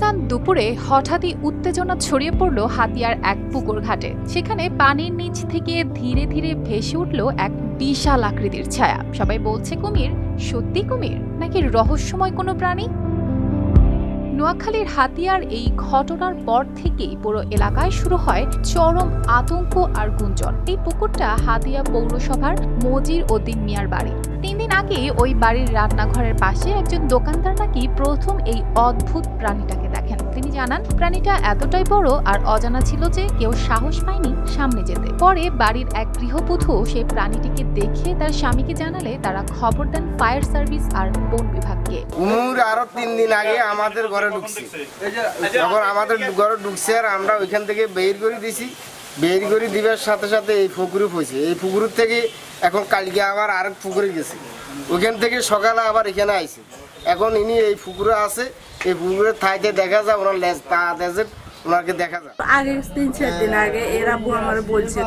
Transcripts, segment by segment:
চাঁদ দুপুরে হঠাৎই উত্তেজনা ছড়িয়ে পড়ল হাতিয়ার এক পুকুর ঘাটে। সেখানে পানির নিচ থেকে ধীরে ধীরে ভেসে উঠল এক বিশাল আকৃতির ছায়া। সবাই বলছে কুমির, সত্যি কুমির নাকি রহস্যময় কোনো প্রাণী? নোয়াখালীর হাতিয়ার এই ঘটনার পর থেকেই পুরো এলাকায় শুরু হয় চরম আতঙ্ক আর গুঞ্জন। এই পুকুরটা হাতিয়া পৌরসভার মজির উদ্দিন মিয়ার বাড়ি। 3 দিন আগে ওই বাড়ির রান্নাঘরের পাশে একজন দোকানদার নাকি প্রথম এই অদ্ভুত প্রাণীটাকে দেখেন। তিনি জানান, প্রাণীটা এতটাই বড় আর অজানা ছিল যে কেউ সাহস পায়নি সামনে যেতে। পরে বাড়ির এক গৃহবধূ সেই প্রাণীটিকে দেখে তার স্বামীকে জানালে তারা খবর দেন ফায়ার সার্ভিস আর বন বিভাগকে। আরো 3 দিন আগে আমাদের ঘরে ঢুকছে, যখন আমাদের ঘরে ঢুকছে আর আমরা ওইখান থেকে বের করে দিছি। বের করে দিবার সাথে সাথে এই পুকুরে পড়ছে। এই পুকুর থেকে এখন কালকে আবার আরেক পুকুরে গেছে, ওইখান থেকে সকালে আবার এখানে আইছে। এখন ইনি এই পুকুরে আছে, এই পুকুরে থাইতে দেখা যায় ওনার লেজ পা দেজে ওনাকে দেখা যায়। আগে 3-4 দিন আগে এরা আমার বলছে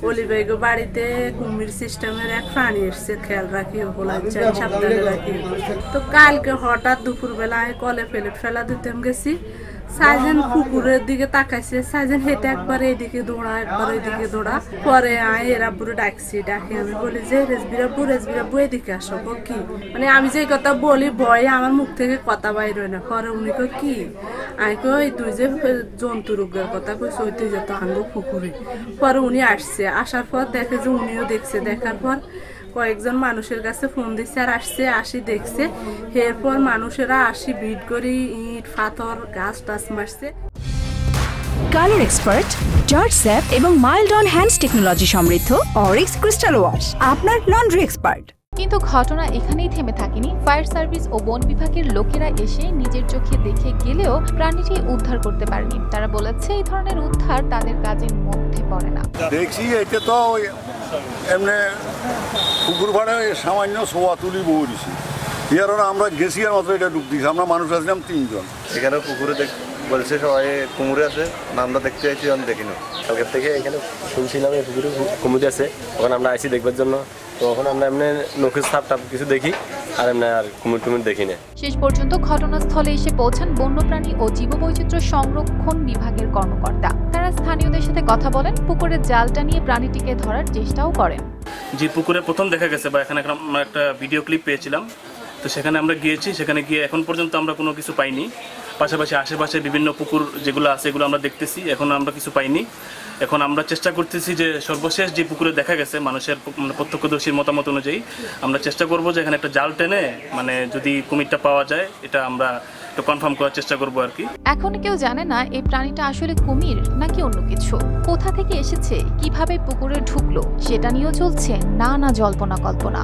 অলিভাইগো বাড়িতে কুমির সিস্টেমের এক প্রাণী এসছে, খেয়াল রাখি সাবধানে রাখি। তো কালকে হঠাৎ দুপুরবেলায় কলে ফেলা দিতে গেছি। সাইজেন পুকুরের দিকে তাকাইছে, সাইজেন হেঁটে একবার এদিকে দৌড়া একবার এদিকে দৌড়া। পরে এরা বুড়ো ডাকছি, ডাকি আমি বলি যে রেসবিরাবু এদিকে আসো। কি মানে আমি যে কথা বলি ভয়ে আমার মুখ থেকে কথা বাইর হয় না। পরে উনি কি আমি কই তুই যে জন্তু রোগের কথা কইস ওই তুই যেত আনবো পুকুরে। পরে উনি আসছে, আসার পর দেখে যে উনিও দেখছে। দেখার পর কয়েকজন মানুষের কাছে ফোন দিচ্ছে আর আসি দেখছে। এরপর মানুষেরা ভিড় করে ইট পাথর গাছ টাছ মারছে। কালার এক্সপার্ট, জর্জ স্যাপ এবং মাইল্ড অন হ্যান্ডস টেকনোলজি সমৃদ্ধ অরিক্স ক্রিস্টাল ওয়াশ আপনার লন্ড্রি এক্সপার্ট। কিন্তু ঘটনা এখানেই থেমে থাকেনি। ফায়ার সার্ভিস ও বন বিভাগের লোকেরা এসে নিজের চোখে দেখে গেলেও প্রাণীটি উদ্ধার করতে পারেনি। তারা বলেছে এই ধরনের উদ্ধার তাদের কাজের মধ্যে পড়ে না। দেখছি এটা তো এমনি পুকুর ভাড়া সামান্য সোয়া তুলি বউ দিছি। এর আমরা গেছি আর মাত্র এটা ডুব দিয়েছি। আমরা মানুষ আসলাম 3 জন। এখানে পুকুরে বলছে সবাই কুমুরে আছে, আমরা দেখতে চাইছি, আমি দেখিনি। কালকের থেকে এখানে শুনছিলাম এই পুকুরে কুমুরে আছে, ওখানে আমরা আইসি দেখবার জন্য। তো ওখানে আমরা এমনি নখের সাপ টাপ কিছু দেখি আর এমনি আর কুমির দেখি না। শেষ পর্যন্ত ঘটনাস্থলে এসে পৌঁছান বন্যপ্রাণী ও জীববৈচিত্র্য সংরক্ষণ বিভাগের কর্মকর্তা। তারা স্থানীয়দের সাথে কথা বলেন, পুকুরের জালটা নিয়ে প্রাণীটিকে ধরার চেষ্টাও করেন। যে পুকুরে প্রথম দেখা গেছে বা এখানে আমরা একটা ভিডিও ক্লিপ পেয়েছিলাম, তো সেখানে আমরা গিয়েছি। সেখানে গিয়ে এখন পর্যন্ত আমরা কোনো কিছু পাইনি। পাশাপাশি আশেপাশে বিভিন্ন পুকুর যেগুলো আছে এগুলো আমরা দেখতেছি, এখন আমরা কিছু পাইনি। এখন আমরা চেষ্টা করতেছি যে সর্বশেষ যে পুকুরে দেখা গেছে মানুষের প্রত্যক্ষদর্শীর মতামত অনুযায়ী আমরা চেষ্টা করব যে এখানে একটা জাল টেনে মানে যদি কুমিরটা পাওয়া যায় এটা আমরা একটু কনফার্ম করার চেষ্টা করবো আর কি। এখন কেউ জানে না এই প্রাণীটা আসলে কুমির নাকি অন্য কিছু। কোথা থেকে এসেছে, কিভাবে পুকুরে ঢুকলো সেটা নিয়েও চলছে নানা জল্পনা কল্পনা।